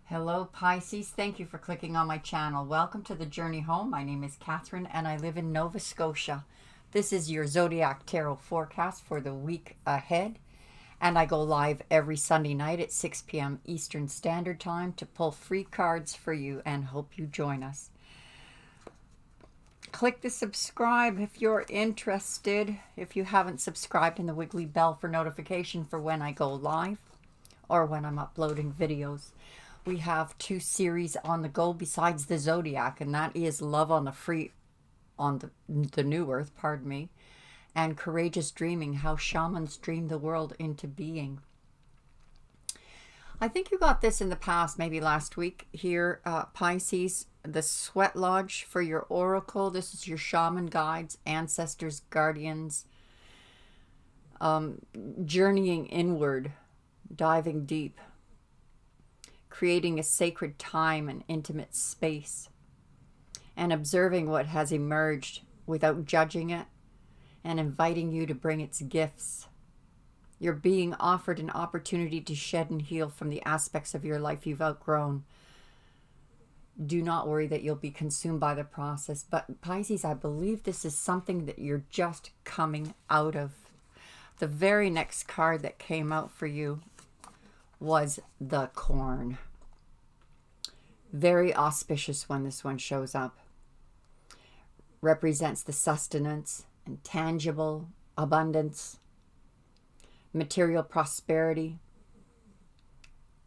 Hello Pisces, thank you for clicking on my channel. Welcome to the journey home. My name is Catherine and I live in Nova Scotia. This is your Zodiac Tarot forecast for the week ahead. And I go live every Sunday night at 6 p.m. Eastern Standard Time to pull free cards for you and hope you join us. Click the subscribe if you're interested. If you haven't subscribed, and the wiggly bell for notification for when I go live or when I'm uploading videos. We have 2 series on the go besides the Zodiac, and that is Love on the New Earth, pardon me, and Courageous Dreaming, How Shamans Dream the World into Being. I think you got this in the past, maybe last week here, Pisces, the Sweat Lodge for your oracle. This is your shaman guides, ancestors, guardians, journeying inward, diving deep, creating a sacred time and intimate space, and observing what has emerged without judging it and inviting you to bring its gifts. You're being offered an opportunity to shed and heal from the aspects of your life you've outgrown. Do not worry that you'll be consumed by the process. But Pisces, I believe this is something that you're just coming out of. The very next card that came out for you was the Corn. Very auspicious when this one shows up. Represents the sustenance and tangible abundance, material prosperity,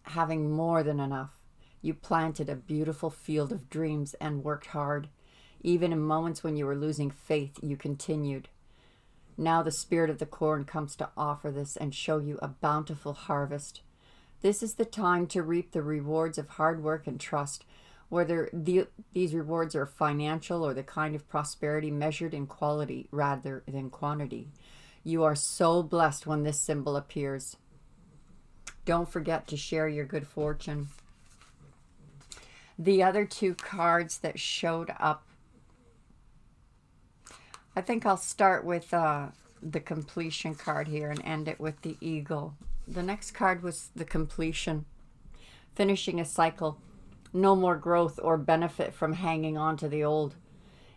having more than enough. You planted a beautiful field of dreams and worked hard. Even in moments when you were losing faith, you continued. Now the spirit of the Corn comes to offer this and show you a bountiful harvest. This is the time to reap the rewards of hard work and trust, whether these rewards are financial or the kind of prosperity measured in quality rather than quantity. You are so blessed when this symbol appears. Don't forget to share your good fortune. The other 2 cards that showed up, I think I'll start with the completion card here and end it with the Eagle. The next card was the completion, finishing a cycle, no more growth or benefit from hanging on to the old.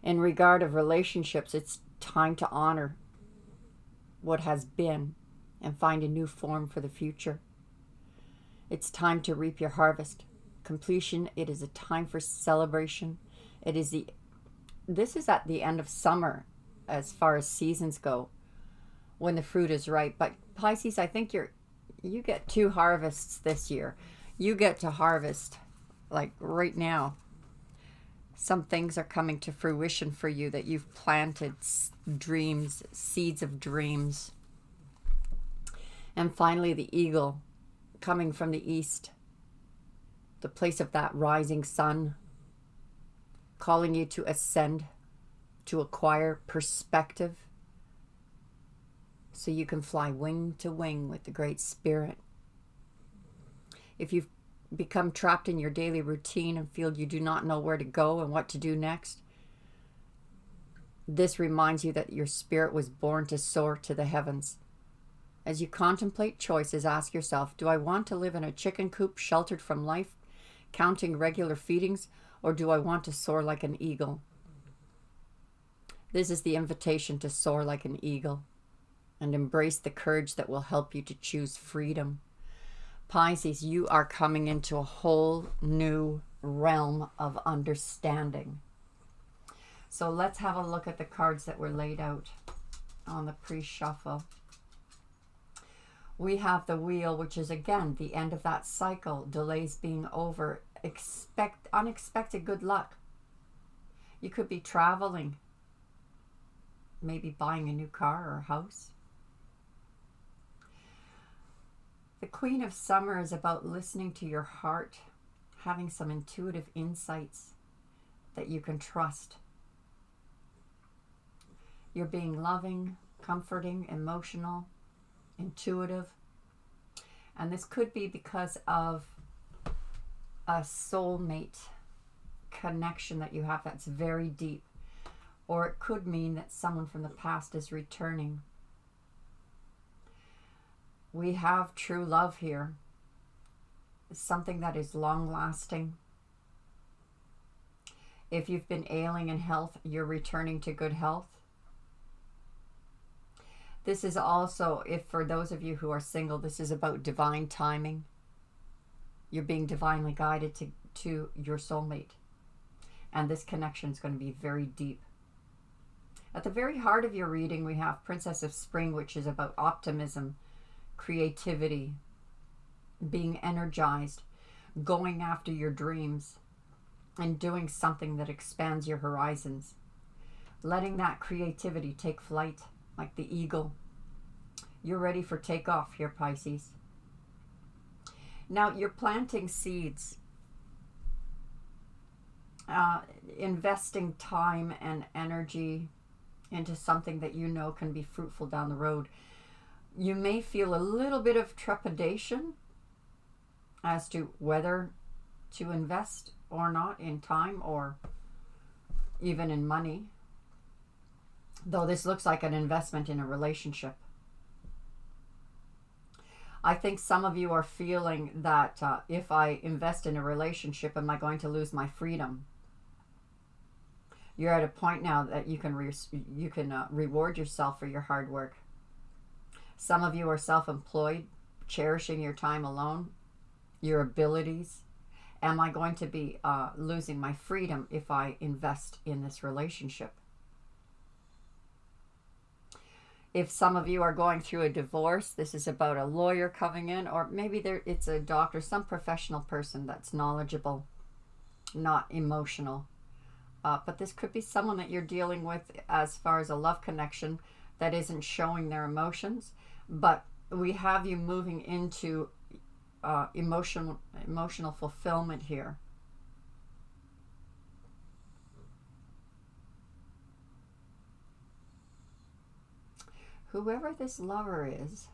In regard of relationships, it's time to honor what has been and find a new form for the future. It's time to reap your harvest. Completion, it is a time for celebration. This is at the end of summer as far as seasons go, when the fruit is ripe. But Pisces, I think you get 2 harvests this year. You get to harvest like right now. Some things are coming to fruition for you that you've planted, dreams, seeds of dreams. And finally, the Eagle coming from the east, the place of that rising sun, calling you to ascend, to acquire perspective, so you can fly wing to wing with the Great Spirit. If you've become trapped in your daily routine and feel you do not know where to go and what to do next, this reminds you that your spirit was born to soar to the heavens. As you contemplate choices, ask yourself, do I want to live in a chicken coop sheltered from life, counting regular feedings, or do I want to soar like an eagle? This is the invitation to soar like an eagle and embrace the courage that will help you to choose freedom. Pisces, you are coming into a whole new realm of understanding. So let's have a look at the cards that were laid out on the pre-shuffle. We have the Wheel, which is again the end of that cycle, delays being over. Expect unexpected good luck. You could be traveling, maybe buying a new car or a house. The Queen of Summer is about listening to your heart, having some intuitive insights that you can trust. You're being loving, comforting, emotional, intuitive. And this could be because of a soulmate connection that you have that's very deep. Or it could mean that someone from the past is returning. We have true love here. something that is long-lasting. If you've been ailing in health, you're returning to good health. This is also, if for those of you who are single, this is about divine timing. You're being divinely guided to your soulmate. And this connection is going to be very deep. At the very heart of your reading, we have Princess of Spring, which is about optimism, creativity, being energized, going after your dreams, and doing something that expands your horizons. Letting that creativity take flight like the eagle. You're ready for takeoff here, Pisces. Now, you're planting seeds, investing time and energy into something that you know can be fruitful down the road. You may feel a little bit of trepidation as to whether to invest or not in time or even in money, though this looks like an investment in a relationship. I think some of you are feeling that if I invest in a relationship, am I going to lose my freedom? You're at a point now that you can reward yourself for your hard work. Some of you are self-employed, cherishing your time alone, your abilities. Am I going to be losing my freedom if I invest in this relationship? If some of you are going through a divorce, this is about a lawyer coming in, or maybe it's a doctor, some professional person that's knowledgeable, not emotional. But this could be someone that you're dealing with as far as a love connection that isn't showing their emotions. But we have you moving into emotional fulfillment here. Whoever this lover is,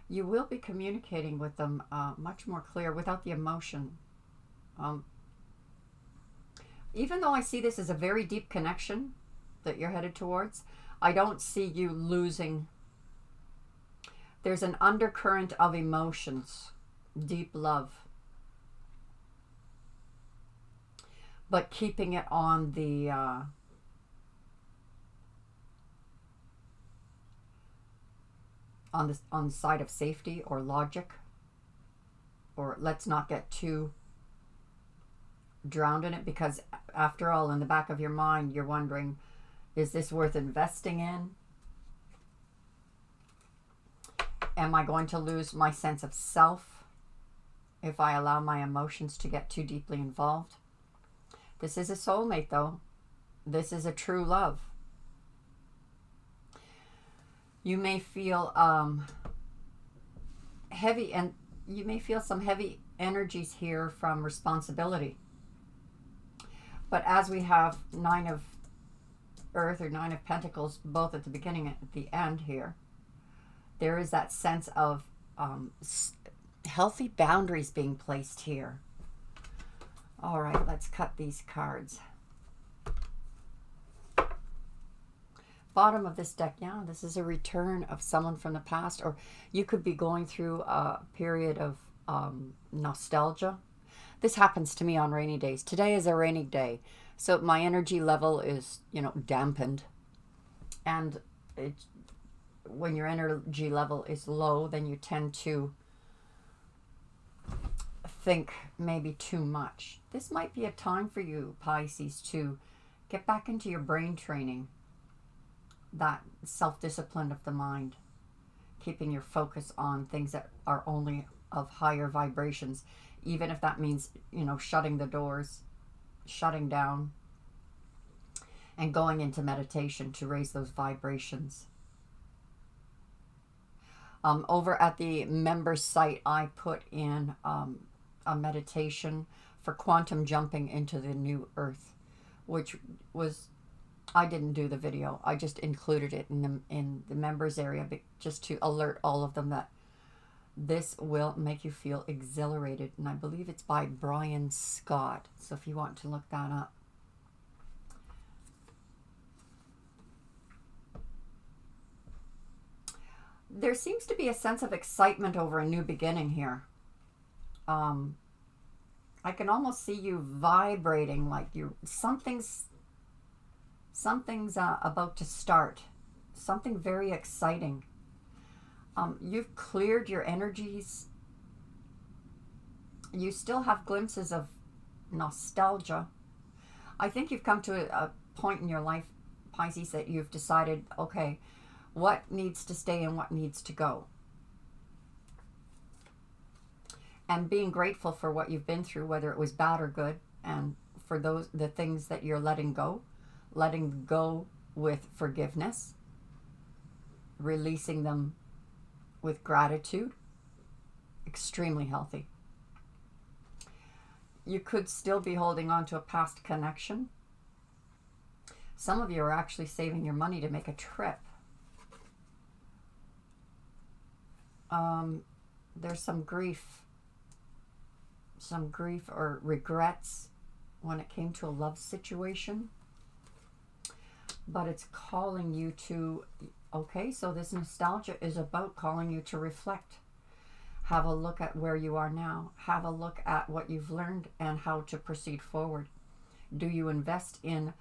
you will be communicating with them much more clear without the emotion. Even though I see this as a very deep connection that you're headed towards, I don't see you losing. There's an undercurrent of emotions, deep love, but keeping it on the on the side of safety or logic, or let's not get too drowned in it, because after all, in the back of your mind, you're wondering, is this worth investing in? Am I going to lose my sense of self if I allow my emotions to get too deeply involved? This is a soulmate, though. This is a true love. You may feel heavy, and you may feel some heavy energies here from responsibility. But as we have Nine of Earth or Nine of Pentacles, both at the beginning and at the end here, there is that sense of healthy boundaries being placed here. All right, let's cut these cards. Bottom of this deck, yeah, this is a return of someone from the past, or you could be going through a period of nostalgia. This happens to me on rainy days. Today is a rainy day, so my energy level is, dampened. And when your energy level is low, then you tend to think maybe too much. This might be a time for you, Pisces, to get back into your brain training, that self-discipline of the mind, keeping your focus on things that are only of higher vibrations, even if that means, shutting the doors, shutting down, and going into meditation to raise those vibrations. Over at the members site, I put in a meditation for quantum jumping into the new earth, which was, I didn't do the video. I just included it in the members area, just to alert all of them that this will make you feel exhilarated. And I believe it's by Brian Scott. So if you want to look that up. There seems to be a sense of excitement over a new beginning here. I can almost see you vibrating like something's about to start. Something very exciting. You've cleared your energies. You still have glimpses of nostalgia. I think you've come to a point in your life, Pisces, that you've decided, okay, what needs to stay and what needs to go. And being grateful for what you've been through, whether it was bad or good, and for the things that you're letting go with forgiveness, releasing them with gratitude, extremely healthy. You could still be holding on to a past connection. Some of you are actually saving your money to make a trip. There's some grief or regrets when it came to a love situation. But it's calling you to, okay, so this nostalgia is about calling you to reflect. Have a look at where you are now. Have a look at what you've learned and how to proceed forward. Do you invest in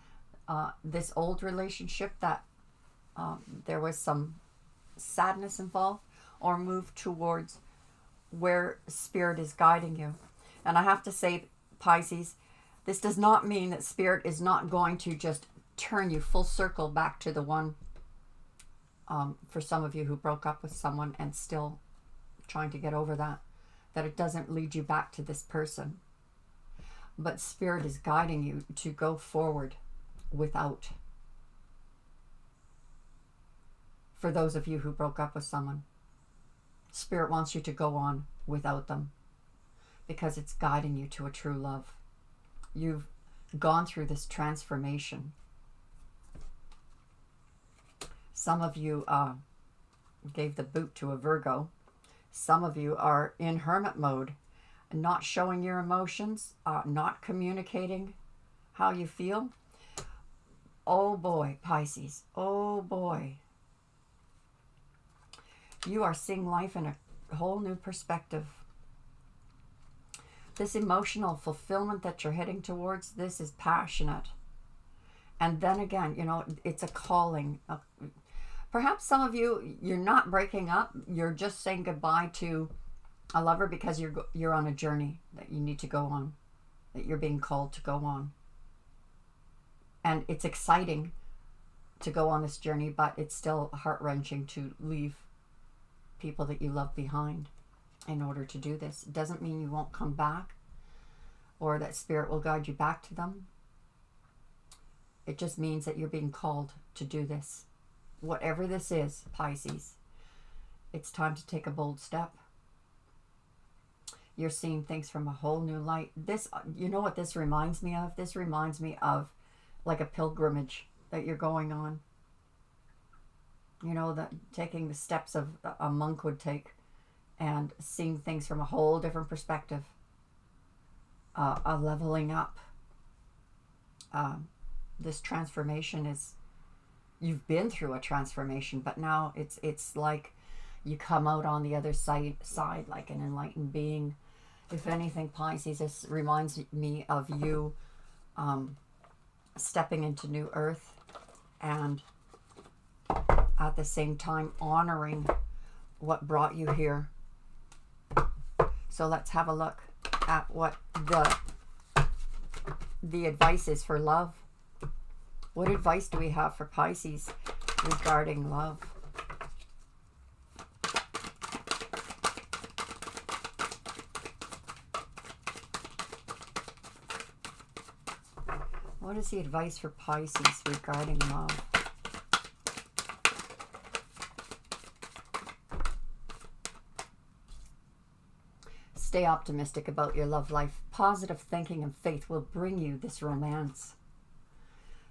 this old relationship that there was some sadness involved, or move towards where Spirit is guiding you? And I have to say, Pisces, this does not mean that Spirit is not going to just turn you full circle back to the one, for some of you who broke up with someone and still trying to get over that it doesn't lead you back to this person. But Spirit is guiding you to go forward without. For those of you who broke up with someone, Spirit wants you to go on without them, because it's guiding you to a true love. You've gone through this transformation. Some of you gave the boot to a Virgo. Some of you are in hermit mode, not showing your emotions, not communicating how you feel. Oh boy, Pisces, oh boy. You are seeing life in a whole new perspective. This emotional fulfillment that you're heading towards, this is passionate. And then again, you know, it's a calling. Perhaps some of you, you're not breaking up. You're just saying goodbye to a lover because you're on a journey that you need to go on, that you're being called to go on. And it's exciting to go on this journey, but it's still heart-wrenching to leave people that you love behind in order to do this. It doesn't mean you won't come back or that Spirit will guide you back to them. It just means that you're being called to do this. Whatever this is, Pisces, it's time to take a bold step. You're seeing things from a whole new light. This, you know what this reminds me of? This reminds me of like a pilgrimage that you're going on. You know, that taking the steps of a monk would take and seeing things from a whole different perspective. A leveling up. This transformation is, you've been through a transformation, but now it's like you come out on the other side like an enlightened being. If anything, Pisces, this reminds me of you stepping into new earth and at the same time honoring what brought you here. So let's have a look at what the advice is for love. What advice do we have for Pisces regarding love? What is the advice for Pisces regarding love? Stay optimistic about your love life. Positive thinking and faith will bring you this romance.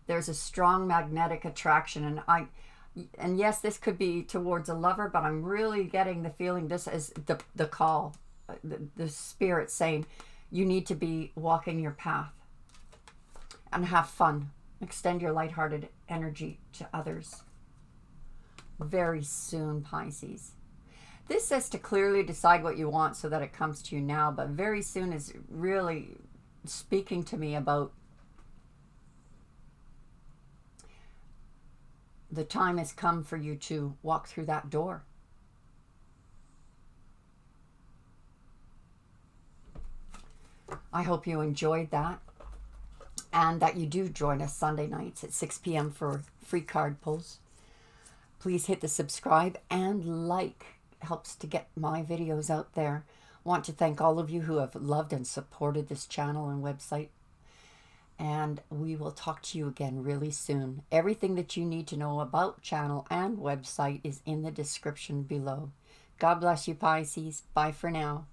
There's a strong magnetic attraction, and yes, this could be towards a lover, but I'm really getting the feeling this is the call, the Spirit saying you need to be walking your path and have fun. Extend your lighthearted energy to others. very soon, Pisces. This says to clearly decide what you want so that it comes to you now, but very soon is really speaking to me about the time has come for you to walk through that door. I hope you enjoyed that, and that you do join us Sunday nights at 6 p.m. for free card pulls. Please hit the subscribe and like. Helps to get my videos out there. Want to thank all of you who have loved and supported this channel and website. And we will talk to you again really soon. Everything that you need to know about channel and website is in the description below. God bless you, Pisces. Bye for now.